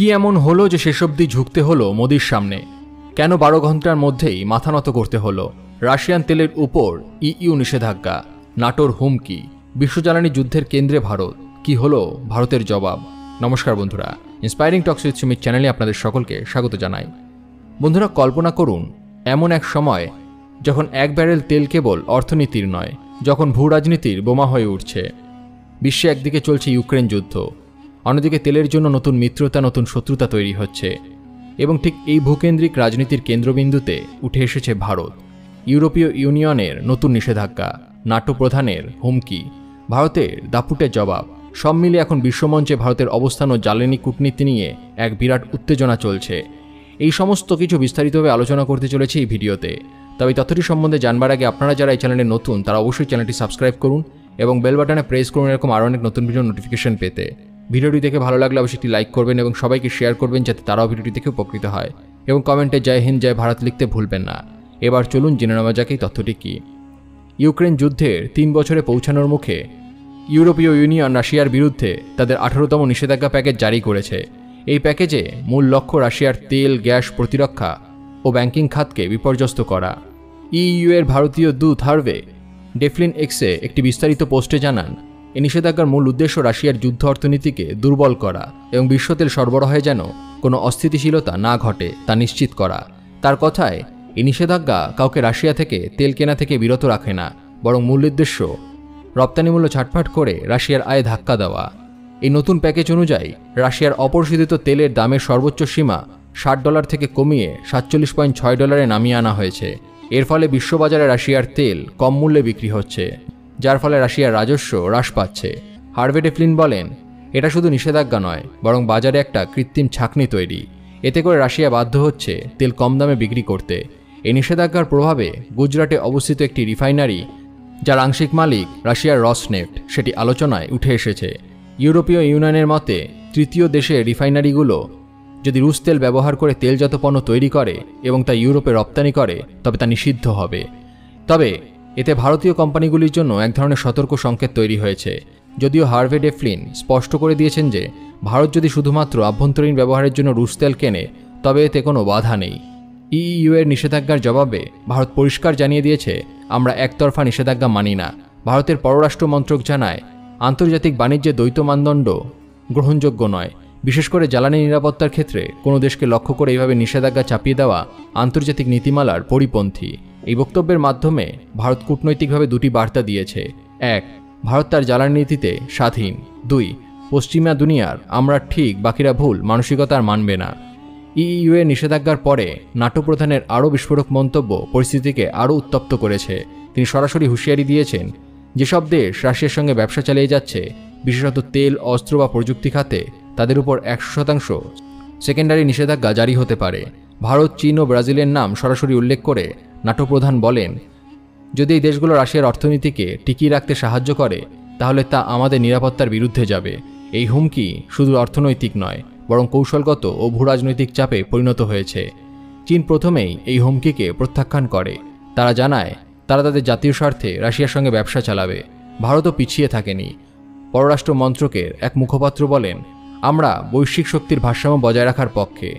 কি এমন হলো যে শেষ অবধি ঝুঁকতে হলো মোদির সামনে? কেন 12 ঘন্টার মধ্যেই মাথা নত করতে হলো? রাশিয়ান তেলের উপর ইইউ নিষেধাজ্ঞা, নাটোর হুমকি, বিশ্বজ্বালানি যুদ্ধের কেন্দ্রে ভারত। কি হলো ভারতের জবাব? নমস্কার বন্ধুরা, ইন্সপায়ারিং টক্স উইথ সুমিত চ্যানেলে আপনাদের সকলকে স্বাগত জানাই। বন্ধুরা, কল্পনা করুন এমন এক সময় যখন এক ব্যারেল তেল কেবল অর্থনীতির নয়, যখন ভূ রাজনীতির বোমা হয়ে উঠছে। বিশ্বে একদিকে চলছে ইউক্রেন যুদ্ধ, অন্যদিকে তেলের জন্য নতুন মিত্রতা, নতুন শত্রুতা তৈরি হচ্ছে। এবং ঠিক এই ভূকেন্দ্রিক রাজনীতির কেন্দ্রবিন্দুতে উঠে এসেছে ভারত। ইউরোপীয় ইউনিয়নের নতুন নিষেধাজ্ঞা, নাটো প্রধানের হুমকি, ভারতের দাপুটে জবাব, সব মিলে এখন বিশ্বমঞ্চে ভারতের অবস্থান ও জ্বালানি কূটনীতি নিয়ে এক বিরাট উত্তেজনা চলছে। এই সমস্ত কিছু বিস্তারিতভাবে আলোচনা করতে চলেছে এই ভিডিওতে। তবে তথ্যটি সম্বন্ধে জানবার আগে আপনারা যারা এই চ্যানেলে নতুন তারা অবশ্যই চ্যানেলটি সাবস্ক্রাইব করুন এবং বেল বাটনে প্রেস করুন এরকম আরও অনেক নতুন ভিডিও নোটিফিকেশন পেতে। ভিডিওটি দেখে ভালো লাগলে অবশ্যই একটি লাইক করবেন এবং সবাইকে শেয়ার করবেন যাতে তারাও ভিডিওটি দেখে উপকৃত হয়, এবং কমেন্টে জয় হিন্দ জয় ভারত লিখতে ভুলবেন না। এবার চলুন জেনে নেওয়া যাক এই তথ্যটি কী। ইউক্রেন যুদ্ধের 3 বছরে পৌঁছানোর মুখে ইউরোপীয় ইউনিয়ন রাশিয়ার বিরুদ্ধে তাদের 18তম নিষেধাজ্ঞা প্যাকেজ জারি করেছে। এই প্যাকেজে মূল লক্ষ্য রাশিয়ার তেল, গ্যাস, প্রতিরক্ষা ও ব্যাংকিং খাতকে বিপর্যস্ত করা। ইইউ এর ভারতীয় দূত হার্ভে ডেফলিন এক্সে একটি বিস্তারিত পোস্টে জানান, এই নিষেধাজ্ঞার মূল উদ্দেশ্য রাশিয়ার যুদ্ধ অর্থনীতিকে দুর্বল করা এবং বিশ্ব তেল সরবরাহে যেন কোনো অস্থিতিশীলতা না ঘটে তা নিশ্চিত করা। তার কথায়, এই নিষেধাজ্ঞা কাউকে রাশিয়া থেকে তেল কেনা থেকে বিরত রাখে না, বরং মূল উদ্দেশ্য রপ্তানি মূল্য ছাটফাট করে রাশিয়ার আয়ে ধাক্কা দেওয়া। এই নতুন প্যাকেজ অনুযায়ী রাশিয়ার অপরিশোধিত তেলের দামের সর্বোচ্চ সীমা $60 থেকে কমিয়ে $47.6 নামিয়ে আনা হয়েছে। এর ফলে বিশ্ববাজারে রাশিয়ার তেল কম মূল্যে বিক্রি হচ্ছে, যার ফলে রাশিয়ার রাজস্ব হ্রাস পাচ্ছে। হার্ভে ডেফলিন বলেন, এটা শুধু নিষেধাজ্ঞা নয়, বরং বাজারে একটা কৃত্রিম ছাঁকনি তৈরি। এতে করে রাশিয়া বাধ্য হচ্ছে তেল কম দামে বিক্রি করতে। এই নিষেধাজ্ঞার প্রভাবে গুজরাটে অবস্থিত একটি রিফাইনারি, যার আংশিক মালিক রাশিয়ার রসনেফট, সেটি আলোচনায় উঠে এসেছে। ইউরোপীয় ইউনিয়নের মতে, তৃতীয় দেশের রিফাইনারিগুলো যদি রুশ তেল ব্যবহার করে তেলজাত পণ্য তৈরি করে এবং তা ইউরোপে রপ্তানি করে তবে তা নিষিদ্ধ হবে। তবে এতে ভারতীয় কোম্পানিগুলির জন্য এক ধরনের সতর্ক সংকেত তৈরি হয়েছে। যদিও হার্ভে ডেফলিন স্পষ্ট করে দিয়েছেন যে ভারত যদি শুধুমাত্র আভ্যন্তরীণ ব্যবহারের জন্য রুশ তেল কেনে তবে এতে কোনো বাধা নেই। ইইউ এর নিষেধাজ্ঞার জবাবে ভারত পরিষ্কার জানিয়ে দিয়েছে, আমরা একতরফা নিষেধাজ্ঞা মানি না। ভারতের পররাষ্ট্র মন্ত্রক জানায়, আন্তর্জাতিক বাণিজ্যে দ্বৈত মানদণ্ড গ্রহণযোগ্য নয়। বিশেষ করে জ্বালানি নিরাপত্তার ক্ষেত্রে কোনো দেশকে লক্ষ্য করে এইভাবে নিষেধাজ্ঞা চাপিয়ে দেওয়া আন্তর্জাতিক নীতিমালার পরিপন্থী। এই বক্তব্যের মাধ্যমে ভারত কূটনৈতিকভাবে দুটি বার্তা দিয়েছে। 1. ভারত তার জ্বালানি নীতিতে স্বাধীন। 2. পশ্চিমা দুনিয়ার আমরা ঠিক বাকিরা ভুল মানসিকতার মানবে না। ইইউ এর নিষেধাজ্ঞার পরে নাটো প্রধানের আরও বিস্ফোরক মন্তব্য পরিস্থিতিকে আরও উত্তপ্ত করেছে। তিনি সরাসরি হুঁশিয়ারি দিয়েছেন, যেসব দেশ রাশিয়ার সঙ্গে ব্যবসা চালিয়ে যাচ্ছে, বিশেষত তেল, অস্ত্র বা প্রযুক্তি খাতে, তাদের উপর 100% সেকেন্ডারি নিষেধাজ্ঞা জারি হতে পারে। ভারত, চীন ও ব্রাজিলের নাম সরাসরি উল্লেখ করে নাটো প্রধান বলেন, যদি এই দেশগুলো রাশিয়ার অর্থনীতিকে টিকিয়ে রাখতে সাহায্য করে তাহলে তা আমাদের নিরাপত্তার বিরুদ্ধে যাবে। এই হুমকি শুধু অর্থনৈতিক নয়, বরং কৌশলগত ও ভূরাজনৈতিক চাপে পরিণত হয়েছে। চীন প্রথমেই এই হুমকিকে প্রত্যাখ্যান করে। তারা জানায় তারা তাদের জাতীয় স্বার্থে রাশিয়ার সঙ্গে ব্যবসা চালাবে। ভারতও পিছিয়ে থাকেনি। পররাষ্ট্র মন্ত্রকের এক মুখপাত্র বলেন, আমরা বৈশ্বিক শক্তির ভারসাম্য বজায় রাখার পক্ষে।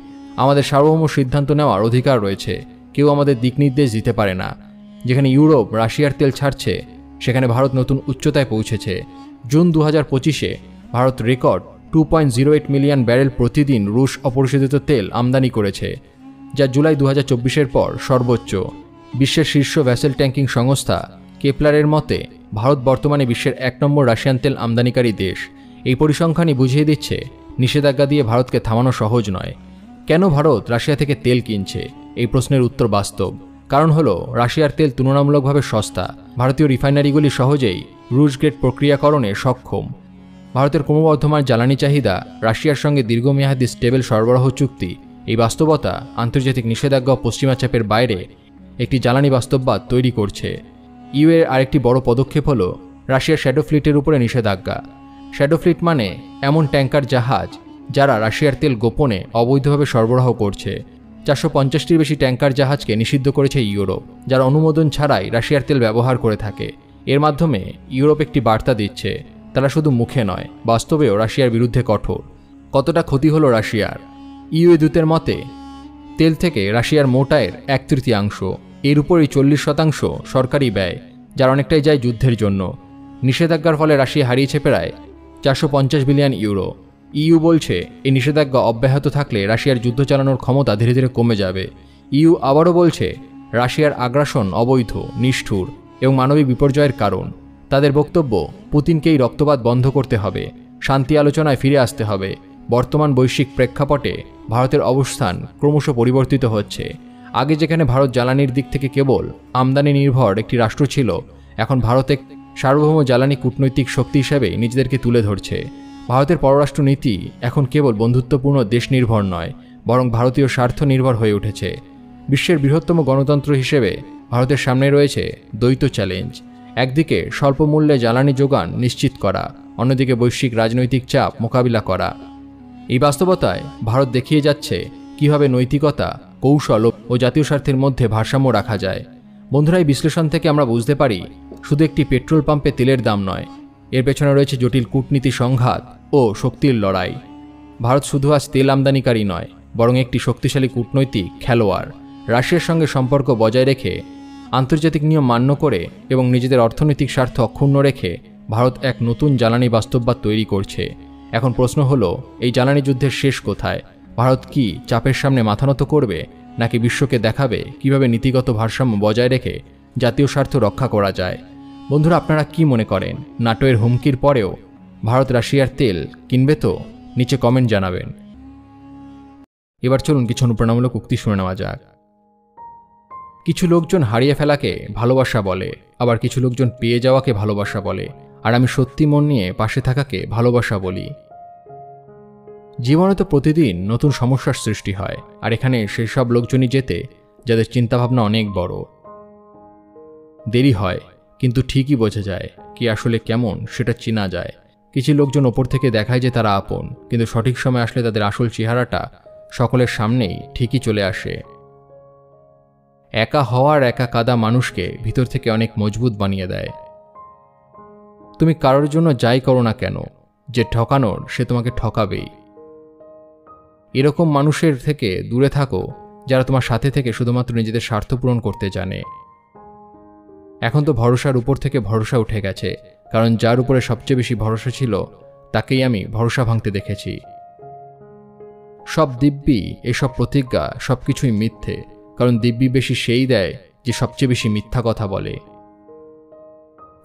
আমাদের সার্বভৌম সিদ্ধান্ত নেওয়ার অধিকার রয়েছে। কেউ আমাদের দিক নির্দেশ দিতে পারে না। যেখানে ইউরোপ রাশিয়ার তেল ছাড়ছে, সেখানে ভারত নতুন উচ্চতায় পৌঁছেছে। জুন 2025-এ ভারত রেকর্ড 2.08 মিলিয়ন ব্যারেল প্রতিদিন রুশ অপরিশোধিত তেল আমদানি করেছে, যা জুলাই 2024-এর পর সর্বোচ্চ। বিশ্বের শীর্ষ ভ্যাসেল ট্যাঙ্কিং সংস্থা কেপলারের মতে ভারত বর্তমানে বিশ্বের 1 নম্বর রাশিয়ান তেল আমদানিকারী দেশ। এই পরিসংখ্যানই বুঝিয়ে দিচ্ছে নিষেধাজ্ঞা দিয়ে ভারতকে থামানো সহজ নয়। কেন ভারত রাশিয়া থেকে তেল কিনছে? এই প্রশ্নের উত্তর বাস্তব। কারণ হলো, রাশিয়ার তেল তুলনামূলকভাবে সস্তা। ভারতীয় রিফাইনারিগুলি সহজেই রুশ গ্রেড প্রক্রিয়াকরণে সক্ষম। ভারতের ক্রমবর্ধমান জ্বালানি চাহিদা, রাশিয়ার সঙ্গে দীর্ঘমেয়াদী স্টেবল সরবরাহ চুক্তি, এই বাস্তবতা আন্তর্জাতিক নিষেধাজ্ঞা ও পশ্চিমা চাপের বাইরে একটি জ্বালানি বাস্তববাদ তৈরি করছে। ইউ এর আরেকটি বড় পদক্ষেপ হল রাশিয়ার শ্যাডো ফ্লিটের উপরে নিষেধাজ্ঞা। শ্যাডো ফ্লিট মানে এমন ট্যাঙ্কার জাহাজ যারা রাশিয়ার তেল গোপনে অবৈধভাবে সরবরাহ করছে। 450টির বেশি ট্যাঙ্কার জাহাজকে নিষিদ্ধ করেছে ইউরোপ, যারা অনুমোদন ছাড়াই রাশিয়ার তেল ব্যবহার করে থাকে। এর মাধ্যমে ইউরোপ একটি বার্তা দিচ্ছে, তারা শুধু মুখে নয়, বাস্তবেও রাশিয়ার বিরুদ্ধে কঠোর। কতটা ক্ষতি হলো রাশিয়ার? ইউ দূতের মতে তেল থেকে রাশিয়ার মোট আয়ের 1/3, এর উপরই 40% সরকারি ব্যয়, যার অনেকটাই যায় যুদ্ধের জন্য। নিষেধাজ্ঞার ফলে রাশিয়া হারিয়েছে প্রায় 450 বিলিয়ন ইউরো। ইউ বলছে এই নিষেধাজ্ঞা অব্যাহত থাকলে রাশিয়ার যুদ্ধ চালানোর ক্ষমতা ধীরে ধীরে কমে যাবে। ইউ আবারও বলছে রাশিয়ার আগ্রাসন অবৈধ, নিষ্ঠুর এবং মানবিক বিপর্যয়ের কারণ। তাদের বক্তব্য, পুতিনকেই রক্তপাত বন্ধ করতে হবে, শান্তি আলোচনায় ফিরে আসতে হবে। বর্তমান বৈশ্বিক প্রেক্ষাপটে ভারতের অবস্থান ক্রমশ পরিবর্তিত হচ্ছে। আগে যেখানে ভারত জ্বালানির দিক থেকে কেবল আমদানি নির্ভর একটি রাষ্ট্র ছিল, এখন ভারত এক সার্বভৌম জ্বালানি কূটনৈতিক শক্তি হিসেবে নিজেদেরকে তুলে ধরছে। ভারতের পররাষ্ট্র নীতি এখন কেবল বন্ধুত্বপূর্ণ দেশ নির্ভর নয়, বরং ভারতীয় স্বার্থ নির্ভর হয়ে উঠেছে। বিশ্বের বৃহত্তম গণতন্ত্র হিসেবে ভারতের সামনে রয়েছে দ্বৈত চ্যালেঞ্জ। একদিকে স্বল্প মূল্যে জ্বালানি যোগান নিশ্চিত করা, অন্যদিকে বৈশ্বিক রাজনৈতিক চাপ মোকাবিলা করা। এই বাস্তবতায় ভারত দেখিয়ে যাচ্ছে কিভাবে নৈতিকতা, কৌশল ও জাতীয় স্বার্থের মধ্যে ভারসাম্য রাখা যায়। বন্ধুরা, এই বিশ্লেষণ থেকে আমরা বুঝতে পারি শুধু একটি পেট্রোল পাম্পে তেলের দাম নয়, এর পেছনে রয়েছে জটিল কূটনীতি সংঘাত ও শক্তির লড়াই। ভারত শুধু আজ তেল আমদানিকারী নয়, বরং একটি শক্তিশালী কূটনৈতিক খেলোয়াড়। রাশিয়ার সঙ্গে সম্পর্ক বজায় রেখে, আন্তর্জাতিক নিয়ম মান্য করে এবং নিজেদের অর্থনৈতিক স্বার্থ অক্ষুণ্ণ রেখে ভারত এক নতুন জ্বালানি বাস্তববাদ তৈরি করছে। এখন প্রশ্ন হলো, এই জ্বালানি যুদ্ধের শেষ কোথায়? ভারত কি চাপের সামনে মাথা নত করবে, নাকি বিশ্বকে দেখাবে কিভাবে নীতিগত ভারসাম্য বজায় রেখে জাতীয় স্বার্থ রক্ষা করা যায়? বন্ধুরা, আপনারা কি মনে করেন? নাটোর হুমকির পরেও ভারত রাশিয়ার তেল কিনবে তো? নিচে কমেন্ট জানাবেন। এবার চলুন কিছু অনুপ্রেরণামূলক উক্তি শুনে নেওয়া যাক। কিছু লোকজন হারিয়ে ফেলাকে ভালোবাসা বলে, আবার কিছু লোকজন পেয়ে যাওয়াকে ভালোবাসা বলে, আর আমি সত্যি মন নিয়ে পাশে থাকাকে ভালোবাসা বলি। জীবনে তো প্রতিদিন নতুন সমস্যার সৃষ্টি হয়, আর এখানে সেই সব লোকজনই যেতে যাদের চিন্তাভাবনা অনেক বড়। দেরি হয়, কিন্তু ঠিকই বোঝা যায় কি আসলে কেমন সেটা চেনা যায়। কিছু লোকজন ওপর থেকে দেখায় যে তারা আপন, কিন্তু সঠিক সময় আসলে তাদের আসল চেহারাটা সকলের সামনেই ঠিকই চলে আসে। একা হওয়ার একা কাদা মানুষকে ভিতর থেকে অনেক মজবুত বানিয়ে দেয়। তুমি কারোর জন্য যাই করো না কেন, যে ঠকানোর সে তোমাকে ঠকাবেই। এরকম মানুষের থেকে দূরে থাকো যারা তোমার সাথে থেকে শুধুমাত্র নিজেদের স্বার্থ পূরণ করতে জানে। এখন তো ভরসার উপর থেকে ভরসা উঠে গেছে, কারণ যার উপরে সবচেয়ে বেশি ভরসা ছিল তাকেই আমি ভরসা ভাঙতে দেখেছি। সব দিব্যি, এসব প্রতিজ্ঞা সবকিছুই মিথ্যে, কারণ দিব্যি বেশি সেই দেয় যে সবচেয়ে বেশি মিথ্যা কথা বলে।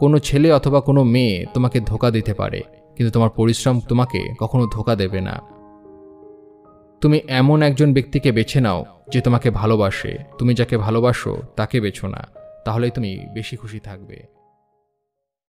কোনো ছেলে অথবা কোনো মেয়ে তোমাকে ধোঁকা দিতে পারে, কিন্তু তোমার পরিশ্রম তোমাকে কখনো ধোঁকা দেবে না। তুমি এমন একজন ব্যক্তিকে বেছে নাও যে তোমাকে ভালোবাসে। তুমি যাকে ভালোবাসো তাকে বেছো না, তাহলেই তুমি বেশি খুশি থাকবে।